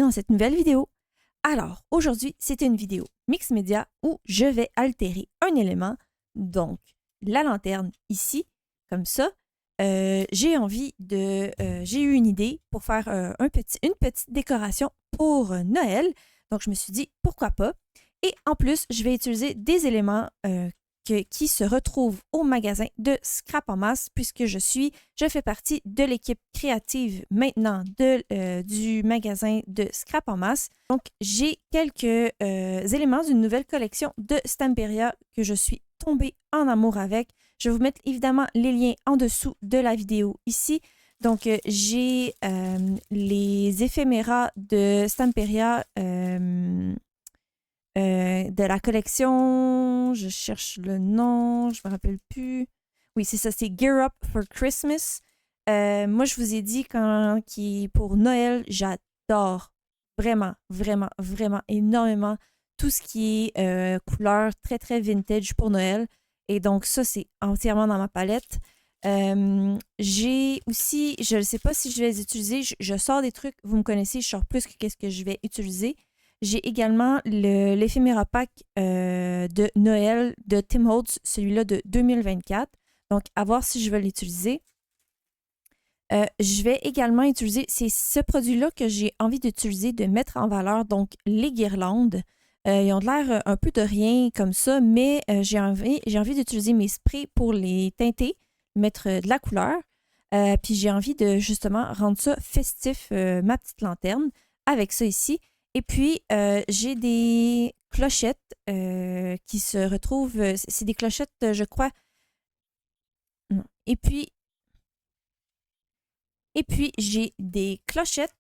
dans cette nouvelle vidéo. Alors, aujourd'hui, c'est une vidéo mix média où je vais altérer un élément, donc la lanterne ici, comme ça. J'ai eu une idée pour faire une petite décoration pour Noël. Donc, je me suis dit, pourquoi pas? Et en plus, je vais utiliser des éléments qui se retrouvent au magasin de Scrap en masse, puisque je fais partie de l'équipe créative maintenant du magasin de Scrap en masse. Donc, j'ai quelques éléments d'une nouvelle collection de Stamperia que je suis tombée en amour avec. Je vais vous mettre évidemment les liens en dessous de la vidéo ici. Donc, j'ai les éphéméras de Stamperia de la collection, je cherche le nom, je me rappelle plus. Oui, c'est ça, c'est Gear Up for Christmas. Moi, je vous ai dit pour Noël, j'adore vraiment, vraiment, vraiment énormément tout ce qui est couleur très, très vintage pour Noël. Et donc, ça, c'est entièrement dans ma palette. J'ai aussi, je ne sais pas si je vais les utiliser, je sors des trucs, vous me connaissez, je sors plus que qu'est-ce que je vais utiliser. J'ai également l'éphéméra pack de Noël de Tim Holtz, celui-là de 2024. Donc, à voir si je vais l'utiliser. Je vais également utiliser, c'est ce produit-là que j'ai envie d'utiliser, de mettre en valeur, donc les guirlandes. Ils ont de l'air un peu de rien comme ça, mais j'ai envie d'utiliser mes sprays pour les teinter, mettre de la couleur. Puis j'ai envie de justement rendre ça festif, ma petite lanterne, avec ça ici. Et puis, j'ai des clochettes qui se retrouvent, c'est des clochettes, je crois. Non. Et puis j'ai des clochettes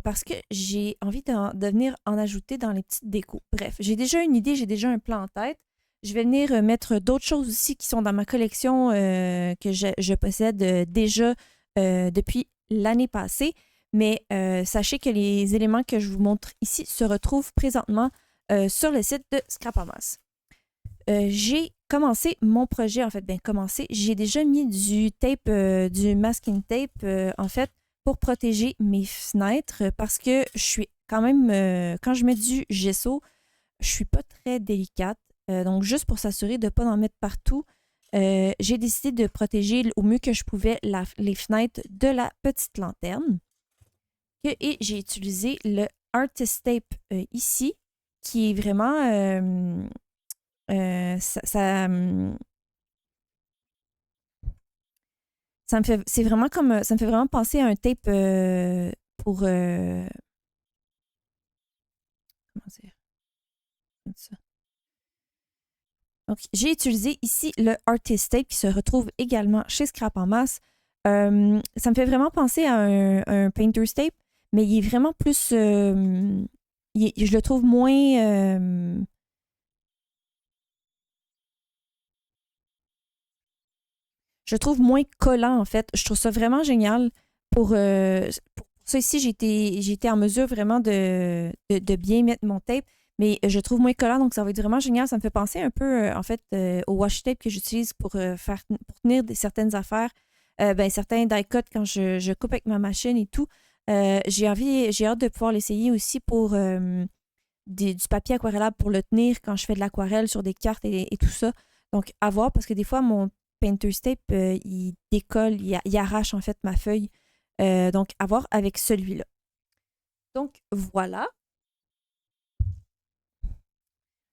parce que j'ai envie de venir en ajouter dans les petites décos. Bref, j'ai déjà une idée, j'ai déjà un plan en tête. Je vais venir mettre d'autres choses aussi qui sont dans ma collection que je possède déjà depuis l'année passée. Mais sachez que les éléments que je vous montre ici se retrouvent présentement sur le site de Scrap en masse. J'ai commencé mon projet, en fait, j'ai déjà mis du tape, du masking tape, en fait, pour protéger mes fenêtres parce que je suis quand même, quand je mets du gesso, je suis pas très délicate. Donc, juste pour s'assurer de ne pas en mettre partout, j'ai décidé de protéger au mieux que je pouvais les fenêtres de la petite lanterne. Et j'ai utilisé le Artist Tape ici, qui est vraiment... c'est vraiment comme... Ça me fait vraiment penser à un tape pour... comment dire? Comme ça. Donc, j'ai utilisé ici le Artist Tape qui se retrouve également chez Scrap en masse. Ça me fait vraiment penser à un Painter's Tape, mais il est vraiment plus... je le trouve moins... je le trouve moins collant, en fait. Je trouve ça vraiment génial. Pour ça ici, j'ai été en mesure vraiment de bien mettre mon tape, mais je trouve moins collant, donc ça va être vraiment génial. Ça me fait penser un peu, en fait, au washi tape que j'utilise pour tenir certaines affaires, certains die cuts quand je coupe avec ma machine et tout. J'ai hâte de pouvoir l'essayer aussi pour du papier aquarellable pour le tenir quand je fais de l'aquarelle sur des cartes et tout ça. Donc, à voir, parce que des fois, mon Painter's Tape, il décolle, il arrache en fait ma feuille. Donc, à voir avec celui-là. Donc, voilà.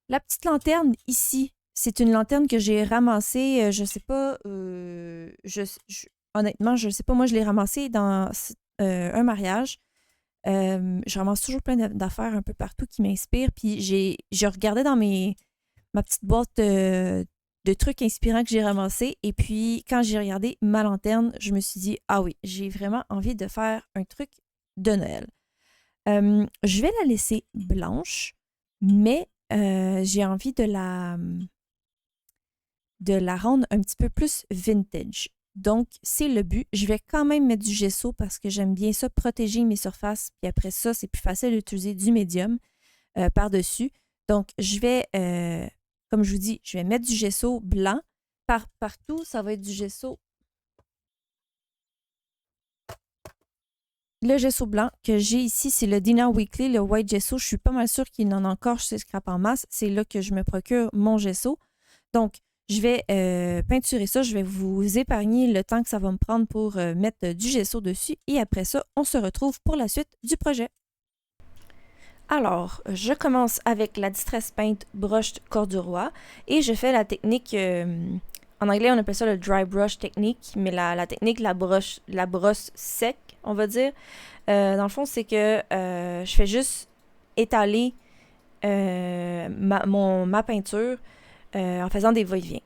La petite lanterne ici, c'est une lanterne que j'ai ramassée, je sais pas, honnêtement, je sais pas, moi je l'ai ramassée dans un mariage. Je ramasse toujours plein d'affaires un peu partout qui m'inspirent. Puis je regardais dans ma petite boîte de trucs inspirants que j'ai ramassés. Et puis, quand j'ai regardé ma lanterne, je me suis dit, ah oui, j'ai vraiment envie de faire un truc de Noël. Je vais la laisser blanche, mais j'ai envie de la rendre un petit peu plus vintage. Donc, c'est le but. Je vais quand même mettre du gesso parce que j'aime bien ça, protéger mes surfaces. Puis après ça, c'est plus facile d'utiliser du médium par-dessus. Donc, je vais, comme je vous dis, je vais mettre du gesso blanc. Partout, ça va être du gesso le gesso blanc que j'ai ici, c'est le Dina Weekly, le White Gesso. Je suis pas mal sûre qu'il en a encore chez Scrap en masse. C'est là que je me procure mon gesso. Donc, je vais peinturer ça. Je vais vous épargner le temps que ça va me prendre pour mettre du gesso dessus. Et après ça, on se retrouve pour la suite du projet. Alors, je commence avec la Distress Paint Brushed Corduroy et je fais la technique, en anglais on appelle ça le dry brush technique, mais la technique, la brosse sec, on va dire. Dans le fond, c'est que je fais juste étaler ma peinture en faisant des va-et-vient,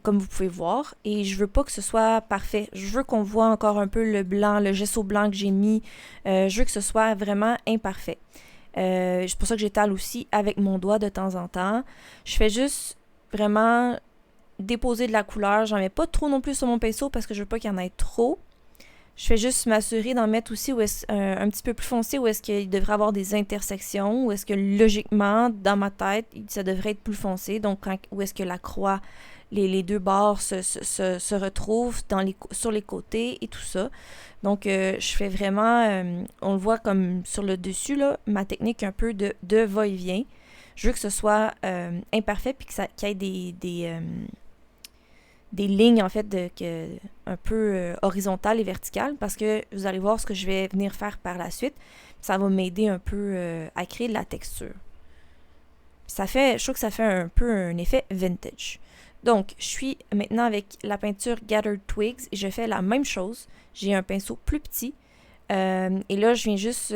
comme vous pouvez voir. Et je veux pas que ce soit parfait. Je veux qu'on voit encore un peu le blanc, le gesso blanc que j'ai mis. Je veux que ce soit vraiment imparfait. C'est pour ça que j'étale aussi avec mon doigt de temps en temps. Je fais juste vraiment déposer de la couleur. J'en mets pas trop non plus sur mon pinceau parce que je veux pas qu'il y en ait trop. Je fais juste m'assurer d'en mettre aussi un petit peu plus foncé où est-ce qu'il devrait avoir des intersections, où est-ce que logiquement, dans ma tête, ça devrait être plus foncé. Donc, où est-ce que la croix, les deux bords se retrouvent sur les côtés et tout ça. Donc, je fais vraiment, on le voit comme sur le dessus, là, ma technique un peu de va-et-vient. Je veux que ce soit imparfait puis qu'il y ait des lignes, en fait, un peu horizontales et verticales parce que vous allez voir ce que je vais venir faire par la suite. Ça va m'aider un peu à créer de la texture. Je trouve que ça fait un peu un effet vintage. Donc, je suis maintenant avec la peinture Gathered Twigs et je fais la même chose. J'ai un pinceau plus petit. Et là, je viens juste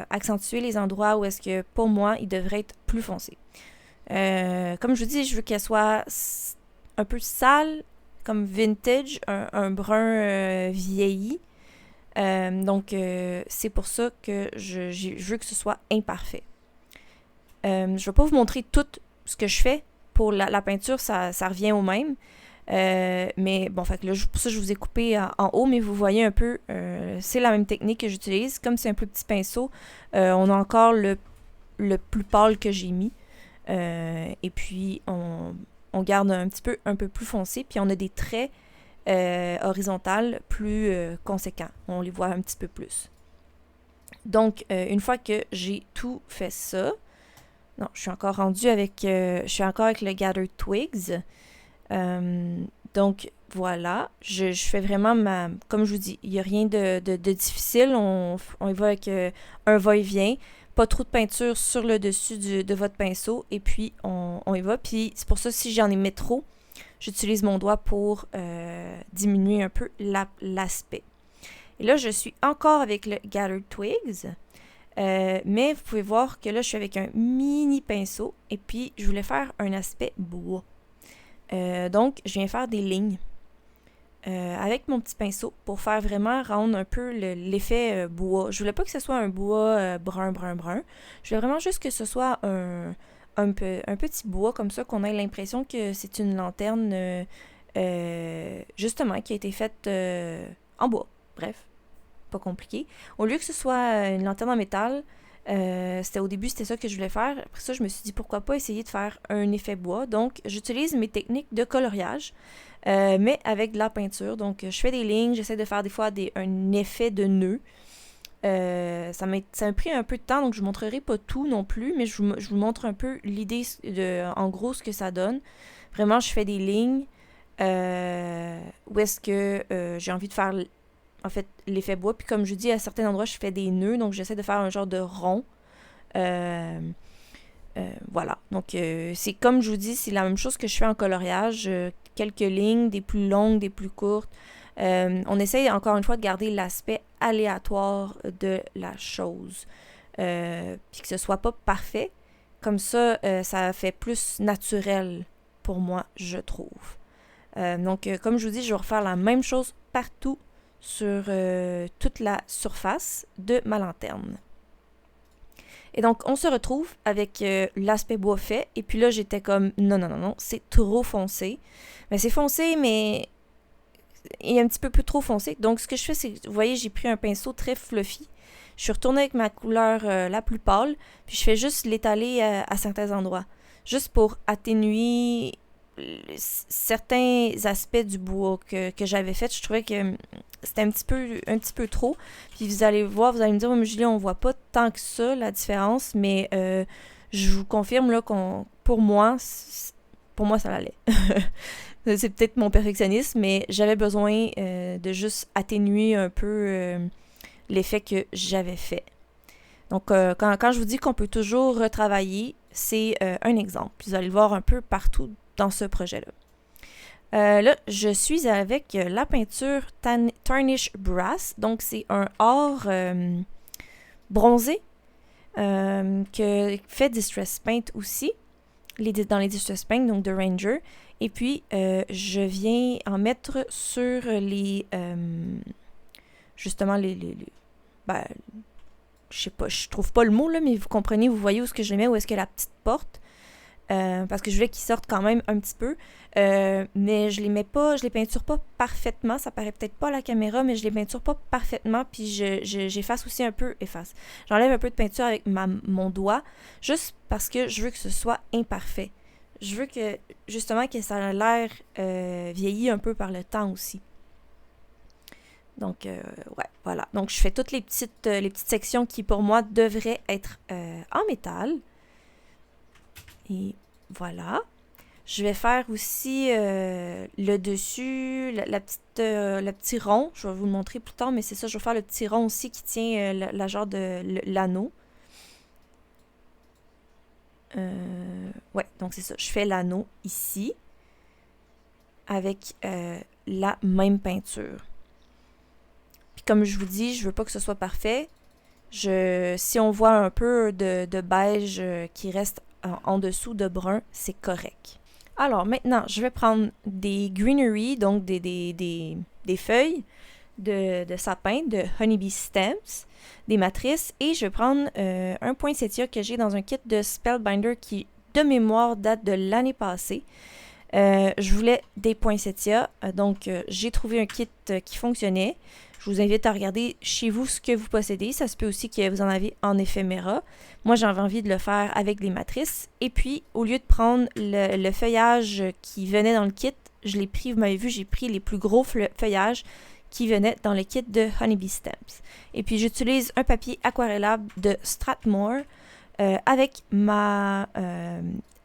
accentuer les endroits où est-ce que, pour moi, il devrait être plus foncé. Comme je vous dis, je veux qu'elle soit un peu sale, comme vintage, un brun vieilli. Donc, c'est pour ça que je veux que ce soit imparfait. Je ne vais pas vous montrer tout ce que je fais. Pour la peinture, ça revient au même. Mais bon, fait que là, pour ça, je vous ai coupé en haut, mais vous voyez un peu, c'est la même technique que j'utilise. Comme c'est un plus petit pinceau, on a encore le plus pâle que j'ai mis. Et puis, on garde un peu plus foncé. Puis, on a des traits horizontales plus conséquents. On les voit un petit peu plus. Donc, une fois que j'ai tout fait ça, non, je suis encore rendue avec le Gathered Twigs. Donc, voilà. Je fais vraiment comme je vous dis, il n'y a rien de difficile. On y va avec un va-et-vient. Pas trop de peinture sur le dessus de votre pinceau. Et puis, on y va. Puis, c'est pour ça, si j'en ai mis trop, j'utilise mon doigt pour diminuer un peu l'aspect. Et là, je suis encore avec le Gathered Twigs. Mais vous pouvez voir que là, je suis avec un mini pinceau et puis je voulais faire un aspect bois. Donc, je viens faire des lignes avec mon petit pinceau pour faire vraiment rendre un peu l'effet bois. Je voulais pas que ce soit un bois brun. Je voulais vraiment juste que ce soit un petit bois comme ça, qu'on ait l'impression que c'est une lanterne justement qui a été faite en bois. Bref. Pas compliqué. Au lieu que ce soit une lanterne en métal, au début, c'était ça que je voulais faire. Après ça, je me suis dit, pourquoi pas essayer de faire un effet bois. Donc, j'utilise mes techniques de coloriage, mais avec de la peinture. Donc, je fais des lignes, j'essaie de faire des fois un effet de nœud. Ça m'a pris un peu de temps, donc je ne vous montrerai pas tout non plus, mais je vous montre un peu l'idée, en gros, ce que ça donne. Vraiment, je fais des lignes où est-ce que j'ai envie de faire en fait l'effet bois. Puis comme je dis, à certains endroits, je fais des nœuds, donc j'essaie de faire un genre de rond. Voilà. Donc, c'est comme je vous dis, c'est la même chose que je fais en coloriage. Quelques lignes, des plus longues, des plus courtes. On essaye encore une fois de garder l'aspect aléatoire de la chose. Puis que ce soit pas parfait. Comme ça, ça fait plus naturel pour moi, je trouve. Donc, comme je vous dis, je vais refaire la même chose partout sur toute la surface de ma lanterne. Et donc, on se retrouve avec l'aspect bois fait. Et puis là, j'étais comme, non, c'est trop foncé. Mais c'est foncé, mais il est un petit peu plus trop foncé. Donc, ce que je fais, c'est, vous voyez, j'ai pris un pinceau très fluffy. Je suis retournée avec ma couleur la plus pâle. Puis je fais juste l'étaler à certains endroits. Juste pour atténuer certains aspects du bois que j'avais fait, je trouvais que c'était un petit peu trop. Puis vous allez voir, vous allez me dire, oui, mais Julie, on voit pas tant que ça la différence, mais je vous confirme là pour moi, ça allait. C'est peut-être mon perfectionnisme, mais j'avais besoin de juste atténuer un peu l'effet que j'avais fait. Donc, quand je vous dis qu'on peut toujours retravailler, c'est un exemple. Vous allez le voir un peu partout dans ce projet-là. Là, je suis avec la peinture Tarnish Brass. Donc, c'est un or bronzé que fait Distress Paint aussi, dans les Distress Paint, donc de Ranger. Et puis, je viens en mettre sur justement, ben, je sais pas, je trouve pas le mot, là, mais vous comprenez, vous voyez où est-ce que je les mets, où est-ce que la petite porte. Parce que je voulais qu'ils sortent quand même un petit peu. Mais je les peinture pas parfaitement. Ça paraît peut-être pas à la caméra, mais je les peinture pas parfaitement. Puis j'efface aussi un peu, J'enlève un peu de peinture avec mon doigt, juste parce que je veux que ce soit imparfait. Je veux que, justement, que ça a l'air vieilli un peu par le temps aussi. Donc, ouais, voilà. Donc, je fais toutes les petites sections qui, pour moi, devraient être en métal. Et voilà. Je vais faire aussi le dessus, le petit rond. Je vais vous le montrer plus tard, mais c'est ça. Je vais faire le petit rond aussi qui tient la genre de l'anneau. Ouais, donc c'est ça. Je fais l'anneau ici avec la même peinture. Puis comme je vous dis, je veux pas que ce soit parfait. Si on voit un peu de beige qui reste en dessous de brun, c'est correct. Alors maintenant, je vais prendre des greenery, donc des feuilles de sapin, de honeybee stems, des matrices, et je vais prendre un poinsettia que j'ai dans un kit de Spellbinder qui, de mémoire, date de l'année passée. Je voulais des poinsettias, donc j'ai trouvé un kit qui fonctionnait. Je vous invite à regarder chez vous ce que vous possédez. Ça se peut aussi que vous en avez en éphéméra. Moi, j'avais envie de le faire avec des matrices. Et puis, au lieu de prendre le feuillage qui venait dans le kit, je l'ai pris, vous m'avez vu, j'ai pris les plus gros feuillages qui venaient dans le kit de Honeybee Stems. Et puis, j'utilise un papier aquarellable de Strathmore avec ma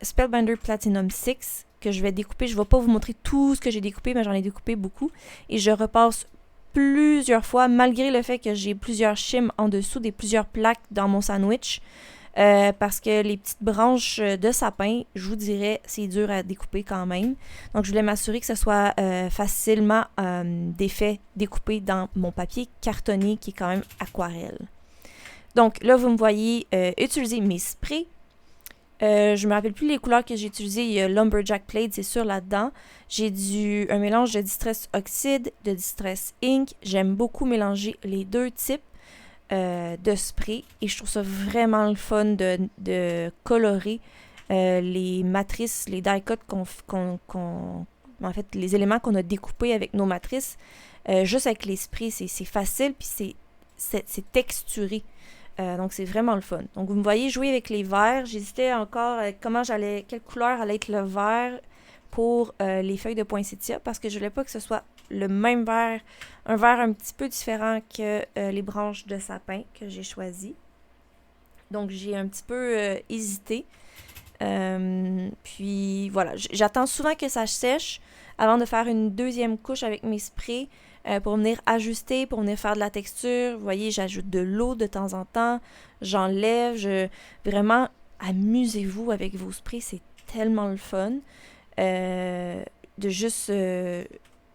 Spellbinder Platinum 6 que je vais découper. Je ne vais pas vous montrer tout ce que j'ai découpé, mais j'en ai découpé beaucoup. Et je repasse plusieurs fois, malgré le fait que j'ai plusieurs shims en dessous, plusieurs plaques dans mon sandwich, parce que les petites branches de sapin, je vous dirais, c'est dur à découper quand même. Donc, je voulais m'assurer que ce soit facilement découpé dans mon papier cartonné qui est quand même aquarelle. Donc, là, vous me voyez utiliser mes sprays. Je me rappelle plus les couleurs que j'ai utilisées. Il y a Lumberjack Plate, c'est sûr, là-dedans. J'ai un mélange de Distress Oxide, de Distress Ink. J'aime beaucoup mélanger les deux types de spray. Et je trouve ça vraiment le fun de colorer les matrices, les die cuts en fait, les éléments qu'on a découpés avec nos matrices. Juste avec les sprays, c'est facile, puis c'est texturé. Donc, c'est vraiment le fun. Donc, vous me voyez jouer avec les verts. J'hésitais encore avec quelle couleur allait être le vert pour les feuilles de poinsettia parce que je voulais pas que ce soit le même vert, un vert un petit peu différent que les branches de sapin que j'ai choisi. Donc, j'ai un petit peu hésité. Puis, voilà. J'attends souvent que ça sèche avant de faire une deuxième couche avec mes sprays. Pour venir ajuster, pour venir faire de la texture. Vous voyez, j'ajoute de l'eau de temps en temps. J'enlève. Vraiment, amusez-vous avec vos sprays. C'est tellement le fun. De juste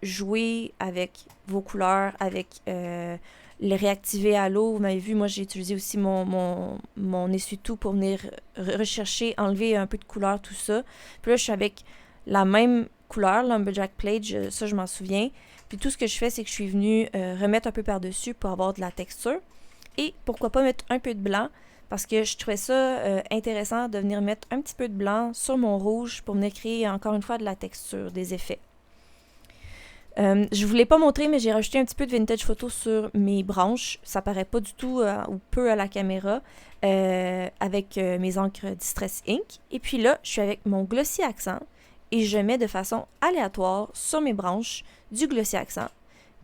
jouer avec vos couleurs, avec les réactiver à l'eau. Vous m'avez vu, moi, j'ai utilisé aussi mon essuie-tout pour venir rechercher, enlever un peu de couleur, tout ça. Puis là, je suis avec la même couleur, Lumberjack Plate, ça, je m'en souviens. Puis tout ce que je fais, c'est que je suis venue remettre un peu par-dessus pour avoir de la texture. Et pourquoi pas mettre un peu de blanc, parce que je trouvais ça intéressant de venir mettre un petit peu de blanc sur mon rouge pour venir créer encore une fois de la texture, des effets. Je ne vous l'ai pas montré, mais j'ai rajouté un petit peu de vintage photo sur mes branches. Ça paraît pas du tout ou peu à la caméra avec mes encres Distress Ink. Et puis là, je suis avec mon Glossy Accent. et je mets de façon aléatoire sur mes branches du Glossy Accent.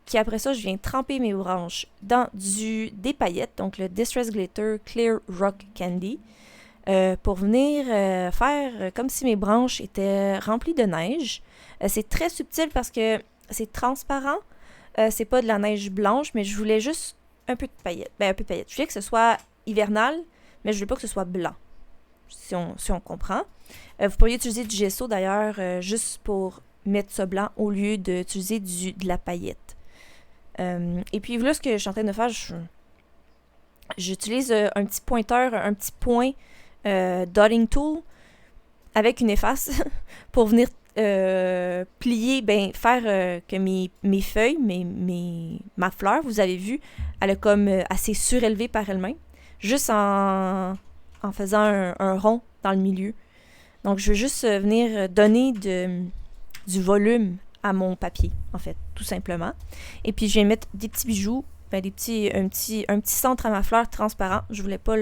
Puis après ça, je viens tremper mes branches dans des paillettes, donc le Distress Glitter Clear Rock Candy, pour venir faire comme si mes branches étaient remplies de neige. C'est très subtil parce que c'est transparent. C'est pas de la neige blanche, mais je voulais juste un peu de paillettes. Un peu de paillettes. Je voulais que ce soit hivernal, mais je voulais pas que ce soit blanc, si on comprend. Vous pourriez utiliser du gesso, d'ailleurs, juste pour mettre ça blanc au lieu d'utiliser de la paillette. Et puis là, ce que je suis en train de faire, j'utilise un petit pointeur, un petit point dotting tool avec une efface pour venir plier, faire que mes feuilles, ma fleur, vous avez vu, elle est comme assez surélevée par elle-même, juste en faisant un rond dans le milieu. Donc, je veux juste venir donner du volume à mon papier, en fait, tout simplement. Et puis, je vais mettre des petits bijoux, un petit centre à ma fleur transparent. Je voulais pas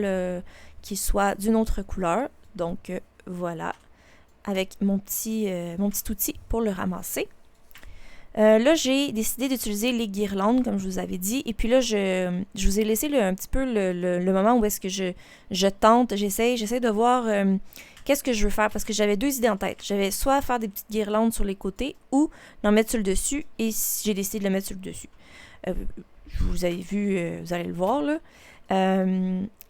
qu'il soit d'une autre couleur. Donc, voilà, avec mon petit outil pour le ramasser. Là, j'ai décidé d'utiliser les guirlandes, comme je vous avais dit. Et puis là, je vous ai laissé un petit peu le moment où est-ce que je tente, j'essaie de voir qu'est-ce que je veux faire. Parce que j'avais 2 idées en tête. J'avais soit faire des petites guirlandes sur les côtés ou l'en mettre sur le dessus. Et j'ai décidé de le mettre sur le dessus. Vous avez vu, vous allez le voir, là.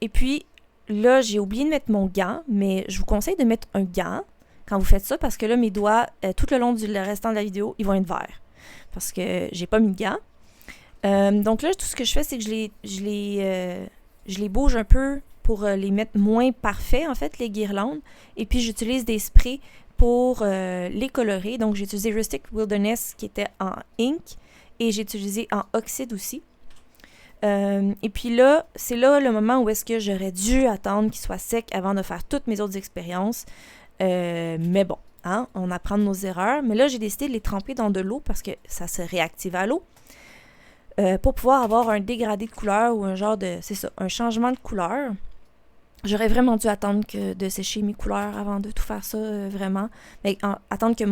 Et puis, là, j'ai oublié de mettre mon gant. Mais je vous conseille de mettre un gant quand vous faites ça. Parce que là, mes doigts, tout le long du restant de la vidéo, ils vont être verts. Parce que j'ai pas mis de gants. Donc là, tout ce que je fais, c'est que je les bouge un peu pour les mettre moins parfaits, en fait, les guirlandes. Et puis, j'utilise des sprays pour les colorer. Donc, j'ai utilisé Rustic Wilderness qui était en ink et j'ai utilisé en oxyde aussi. Et puis là, c'est là le moment où est-ce que j'aurais dû attendre qu'il soit sec avant de faire toutes mes autres expériences. Mais bon. Hein, on apprend de nos erreurs. Mais là, j'ai décidé de les tremper dans de l'eau parce que ça se réactive à l'eau pour pouvoir avoir un dégradé de couleur ou un genre de... C'est ça, un changement de couleur. J'aurais vraiment dû attendre de sécher mes couleurs avant de tout faire ça, vraiment. Mais attendre que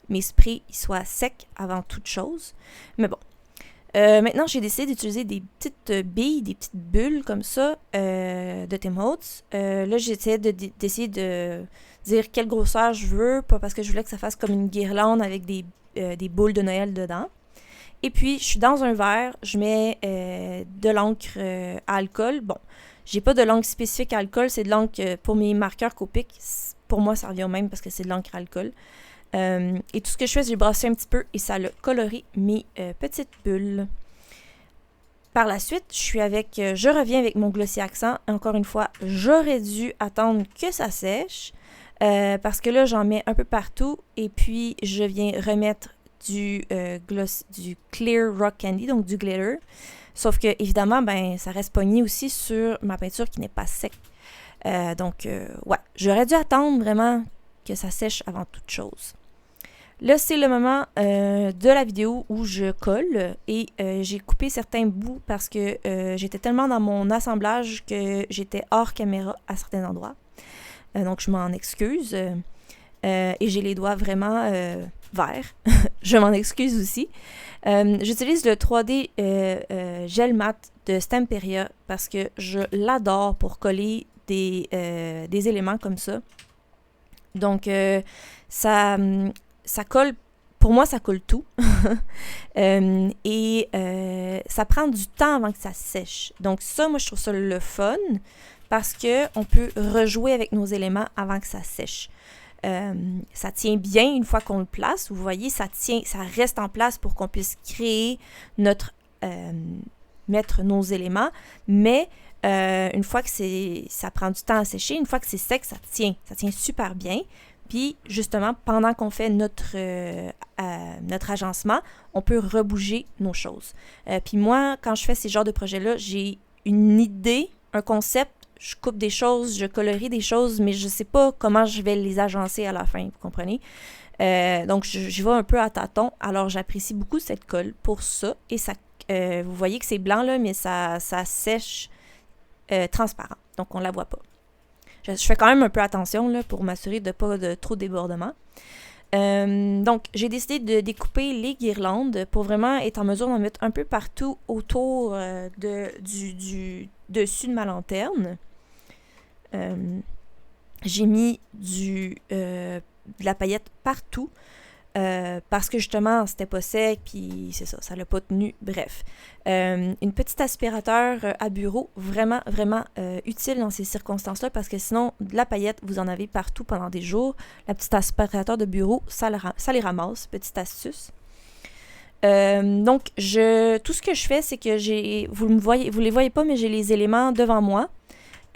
mes sprays soient secs avant toute chose. Mais bon. Maintenant, j'ai décidé d'utiliser des petites billes, des petites bulles comme ça de Tim Holtz. Là, j'essayais d'essayer de dire quelle grosseur je veux, pas parce que je voulais que ça fasse comme une guirlande avec des boules de Noël dedans. Et puis, je suis dans un verre, je mets de l'encre à alcool. Bon, j'ai pas de l'encre spécifique à alcool, c'est de l'encre pour mes marqueurs Copic. Pour moi, ça revient au même parce que c'est de l'encre à alcool. Et tout ce que je fais, c'est que j'ai brassé un petit peu et ça a coloré mes petites bulles. Par la suite, je reviens avec mon Glossy Accent. Encore une fois, j'aurais dû attendre que ça sèche parce que là, j'en mets un peu partout et puis je viens remettre du Clear Rock Candy, donc du glitter. Sauf que, évidemment, ça reste pogné aussi sur ma peinture qui n'est pas sec. Donc, j'aurais dû attendre vraiment que ça sèche avant toute chose. Là, c'est le moment de la vidéo où je colle et j'ai coupé certains bouts parce que j'étais tellement dans mon assemblage que j'étais hors caméra à certains endroits. Donc, je m'en excuse. Et j'ai les doigts vraiment verts. Je m'en excuse aussi. J'utilise le 3D gel mat de Stamperia parce que je l'adore pour coller des éléments comme ça. Donc, ça colle, pour moi, ça colle tout. Et ça prend du temps avant que ça sèche. Donc ça, moi, je trouve ça le fun parce qu'on peut rejouer avec nos éléments avant que ça sèche. Ça tient bien une fois qu'on le place. Vous voyez, ça reste en place pour qu'on puisse créer mettre nos éléments. Mais une fois que ça prend du temps à sécher, une fois que c'est sec, ça tient super bien. Puis, justement, pendant qu'on fait notre agencement, on peut rebouger nos choses. Puis moi, quand je fais ces genres de projets-là, j'ai une idée, un concept, je coupe des choses, je colorie des choses, mais je ne sais pas comment je vais les agencer à la fin, vous comprenez? Donc, je vais un peu à tâtons. Alors, j'apprécie beaucoup cette colle pour ça. Et ça, vous voyez que c'est blanc, là, mais ça sèche transparent. Donc, on ne la voit pas. je fais quand même un peu attention là, pour m'assurer de pas de trop débordement. Donc, j'ai décidé de découper les guirlandes pour vraiment être en mesure d'en mettre un peu partout autour du dessus de ma lanterne. J'ai mis de la paillette partout parce que justement, c'était pas sec, puis c'est ça l'a pas tenu. Bref, une petite aspirateur à bureau, vraiment, vraiment utile dans ces circonstances-là parce que sinon, de la paillette, vous en avez partout pendant des jours. La petite aspirateur de bureau, ça les ramasse, petite astuce. Donc, tout ce que je fais, c'est que vous les voyez pas, mais j'ai les éléments devant moi,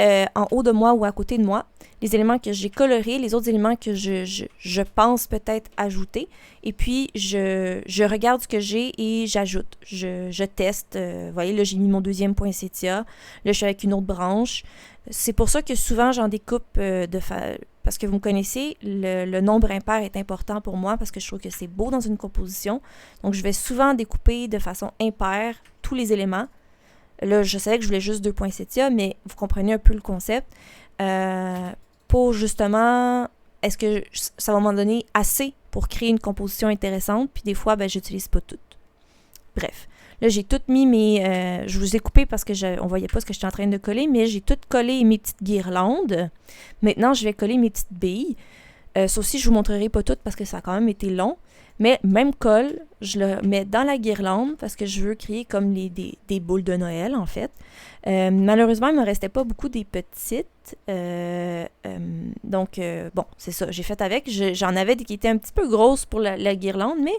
en haut de moi ou à côté de moi, les éléments que j'ai colorés, les autres éléments que je pense peut-être ajouter, et puis je regarde ce que j'ai et j'ajoute. Je teste. Vous voyez, là, j'ai mis mon deuxième poinsettia. Là, je suis avec une autre branche. C'est pour ça que souvent, j'en découpe parce que vous me connaissez, le nombre impair est important pour moi parce que je trouve que c'est beau dans une composition. Donc, je vais souvent découper de façon impaire tous les éléments. Là, je savais que je voulais juste 2 poinsettias, mais vous comprenez un peu le concept. Pour justement, est-ce que ça va m'en donner assez pour créer une composition intéressante, puis des fois, j'utilise pas toutes. Bref, là, j'ai toutes mis je vous ai coupé parce que on voyait pas ce que j'étais en train de coller, mais j'ai toutes collé mes petites guirlandes. Maintenant, je vais coller mes petites billes. Ça aussi, je vous montrerai pas toutes parce que ça a quand même été long. Mais même colle, je le mets dans la guirlande parce que je veux créer comme des boules de Noël, en fait. Malheureusement, il ne me restait pas beaucoup des petites. Donc, bon, c'est ça. J'ai fait avec. J'en avais des qui étaient un petit peu grosses pour la guirlande, mais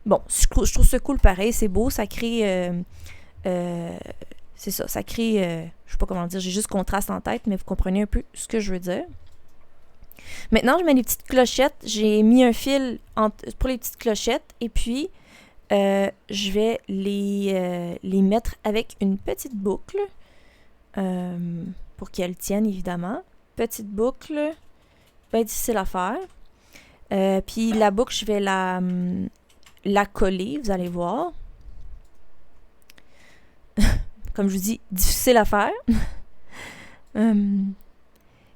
bon, je trouve ça cool pareil. C'est beau. Ça crée... c'est ça. Ça crée... je sais pas comment dire. J'ai juste contraste en tête, mais vous comprenez un peu ce que je veux dire. Maintenant, je mets les petites clochettes. J'ai mis un fil pour les petites clochettes et puis je vais les mettre avec une petite boucle pour qu'elles tiennent, évidemment. Petite boucle, bien difficile à faire. Puis la boucle, je vais la coller, vous allez voir. Comme je vous dis, difficile à faire.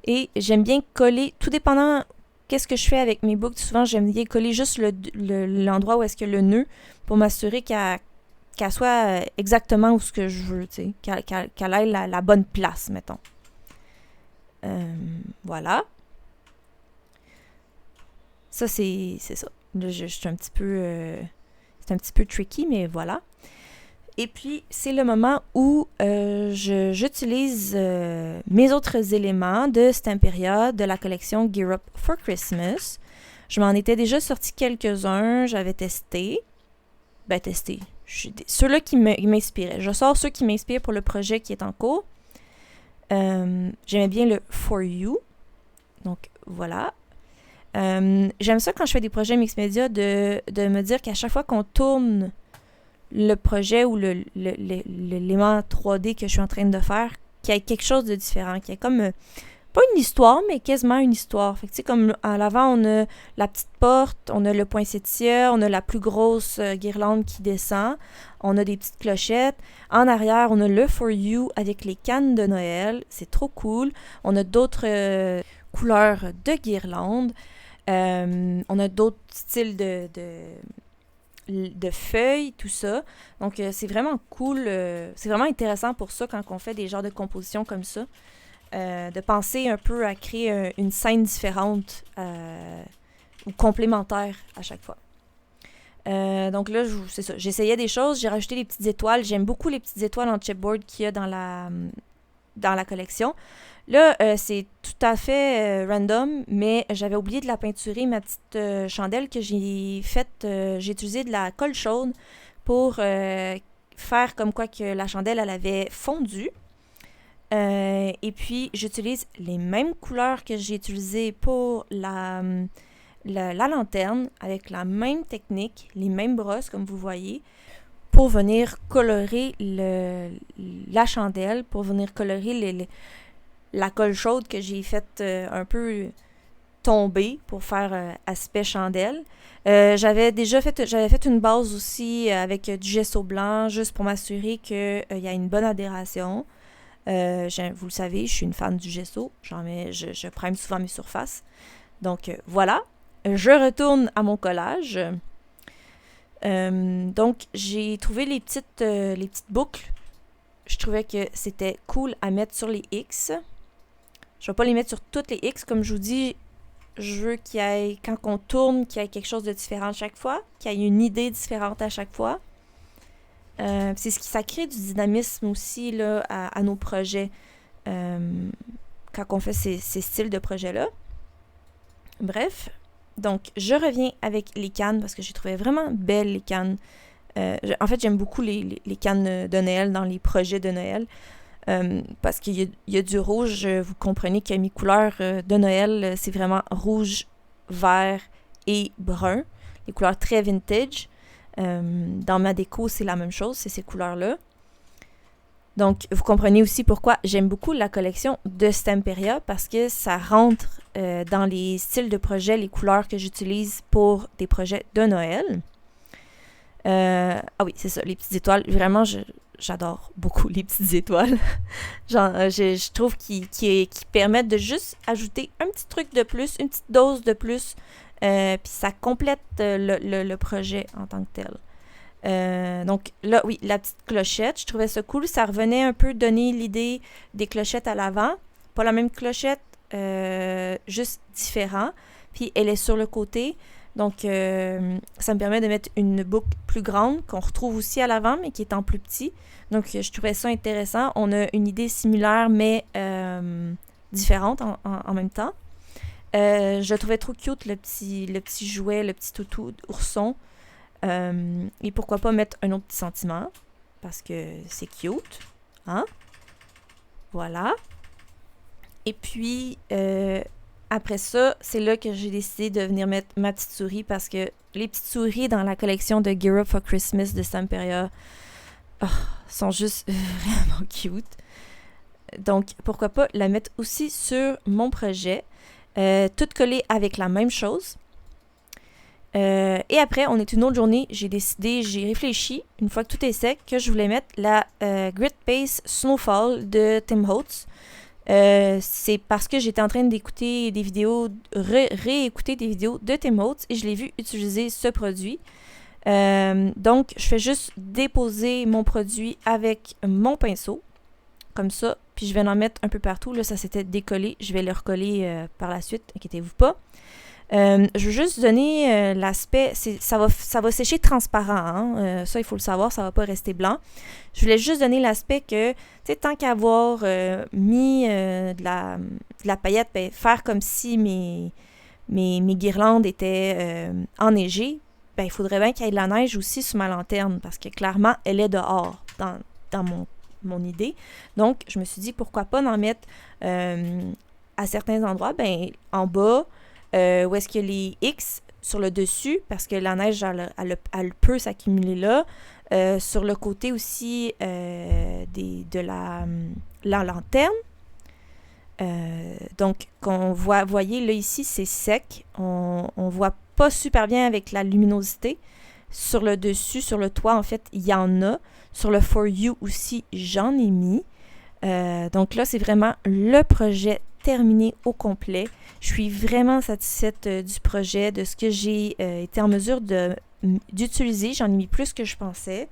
Et j'aime bien coller, tout dépendant qu'est-ce que je fais avec mes boucles. Souvent, j'aime bien coller juste l'endroit où est-ce que le nœud pour m'assurer qu'elle soit exactement où ce que je veux, tu sais, qu'elle ait la bonne place, mettons. Voilà. Ça, c'est ça. Là, je suis un petit peu... c'est un petit peu tricky, mais voilà. Et puis, c'est le moment où j'utilise mes autres éléments de Stamperia de la collection Gear Up for Christmas. Je m'en étais déjà sorti quelques-uns, j'avais testé. Testé. Ceux-là qui m'inspiraient. Je sors ceux qui m'inspirent pour le projet qui est en cours. J'aimais bien le For You. Donc, voilà. J'aime ça quand je fais des projets mixed media de me dire qu'à chaque fois qu'on tourne le projet ou l'élément 3D que je suis en train de faire, qu'il y ait quelque chose de différent, qu'il y ait comme, pas une histoire, mais quasiment une histoire. Fait que tu sais, comme à l'avant, on a la petite porte, on a le poinsettia, on a la plus grosse guirlande qui descend, on a des petites clochettes. En arrière, on a le For You avec les cannes de Noël, c'est trop cool. On a d'autres couleurs de guirlandes. On a d'autres styles de feuilles, tout ça. Donc, c'est vraiment cool. C'est vraiment intéressant pour ça quand on fait des genres de compositions comme ça. De penser un peu à créer une scène différente ou complémentaire à chaque fois. Donc là, c'est ça. J'essayais des choses. J'ai rajouté des petites étoiles. J'aime beaucoup les petites étoiles en chipboard qu'il y a dans la collection. Là, c'est tout à fait random, mais j'avais oublié de la peinturer, ma petite chandelle que j'ai faite. J'ai utilisé de la colle chaude pour faire comme quoi que la chandelle, elle avait fondu. Et puis, j'utilise les mêmes couleurs que j'ai utilisées pour la lanterne, avec la même technique, les mêmes brosses, comme vous voyez, pour venir colorer la chandelle, pour venir colorer la colle chaude que j'ai faite un peu tomber pour faire aspect chandelle. J'avais fait une base aussi avec du gesso blanc, juste pour m'assurer qu'il y a une bonne adhération. Vous le savez, je suis une fan du gesso. Je prime souvent mes surfaces. Donc, voilà. Je retourne à mon collage. Donc, j'ai trouvé les petites boucles. Je trouvais que c'était cool à mettre sur les X. Je ne vais pas les mettre sur toutes les X. Comme je vous dis, je veux qu'il y ait, quand on tourne, qu'il y ait quelque chose de différent à chaque fois, qu'il y ait une idée différente à chaque fois. C'est ce qui ça crée du dynamisme aussi là, à nos projets quand on fait ces styles de projets-là. Bref, donc je reviens avec les cannes parce que j'ai trouvé vraiment belles les cannes. En fait, j'aime beaucoup les cannes de Noël dans les projets de Noël parce qu'il y a du rouge. Vous comprenez que mes couleurs de Noël, c'est vraiment rouge, vert et brun. Les couleurs très vintage. Dans ma déco, c'est la même chose, c'est ces couleurs-là. Donc, vous comprenez aussi pourquoi j'aime beaucoup la collection de Stamperia parce que ça rentre dans les styles de projet, les couleurs que j'utilise pour des projets de Noël. Ah oui, c'est ça, les petites étoiles. Vraiment, j'adore beaucoup les petites étoiles. Je trouve qu'ils permettent de juste ajouter un petit truc de plus, une petite dose de plus. Puis ça complète le projet en tant que tel. Donc là, oui, la petite clochette, je trouvais ça cool. Ça revenait un peu donner l'idée des clochettes à l'avant. Pas la même clochette, juste différent. Puis elle est sur le côté. Donc ça me permet de mettre une boucle plus grande qu'on retrouve aussi à l'avant, mais qui est en plus petit. Donc je trouvais ça intéressant. On a une idée similaire, mais différente en même temps. Je trouvais trop cute le petit jouet, le petit toutou ourson. Et pourquoi pas mettre un autre petit sentiment, parce que c'est cute. Hein? Voilà. Et puis, après ça, c'est là que j'ai décidé de venir mettre ma petite souris, parce que les petites souris dans la collection de Gear Up for Christmas de Stamperia sont juste vraiment cute. Donc, pourquoi pas la mettre aussi sur mon projet. Toutes collées avec la même chose. Et après, on est une autre journée, j'ai réfléchi, une fois que tout est sec, que je voulais mettre la Grit Pace Snowfall de Tim Holtz. C'est parce que j'étais en train d'écouter des vidéos, réécouter des vidéos de Tim Holtz et je l'ai vu utiliser ce produit. Donc, je fais juste déposer mon produit avec mon pinceau, comme ça, puis je vais en mettre un peu partout. Là, ça s'était décollé. Je vais le recoller par la suite, inquiétez-vous pas. Je veux juste donner l'aspect, ça va sécher transparent, hein? Ça il faut le savoir, ça va pas rester blanc. Je voulais juste donner l'aspect que, tu sais, tant qu'avoir mis de la paillette, ben, faire comme si mes guirlandes étaient enneigées, ben, il faudrait bien qu'il y ait de la neige aussi sur ma lanterne, parce que clairement, elle est dehors dans mon idée. Donc, je me suis dit, pourquoi pas en mettre à certains endroits, ben, en bas, où est-ce qu'il y a les X sur le dessus, parce que la neige, elle peut s'accumuler là. Sur le côté aussi de la lanterne. Donc, voyez, là, ici, c'est sec. On voit pas super bien avec la luminosité. Sur le dessus, sur le toit, en fait, il y en a. Sur le For You aussi, j'en ai mis. Donc là, c'est vraiment le projet terminé au complet. Je suis vraiment satisfaite du projet, de ce que j'ai été en mesure d'utiliser. J'en ai mis plus que je pensais.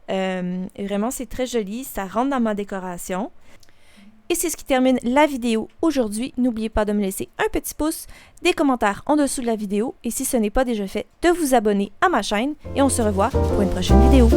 Vraiment, c'est très joli. Ça rentre dans ma décoration. Et c'est ce qui termine la vidéo aujourd'hui. N'oubliez pas de me laisser un petit pouce, des commentaires en dessous de la vidéo. Et si ce n'est pas déjà fait, de vous abonner à ma chaîne. Et on se revoit pour une prochaine vidéo.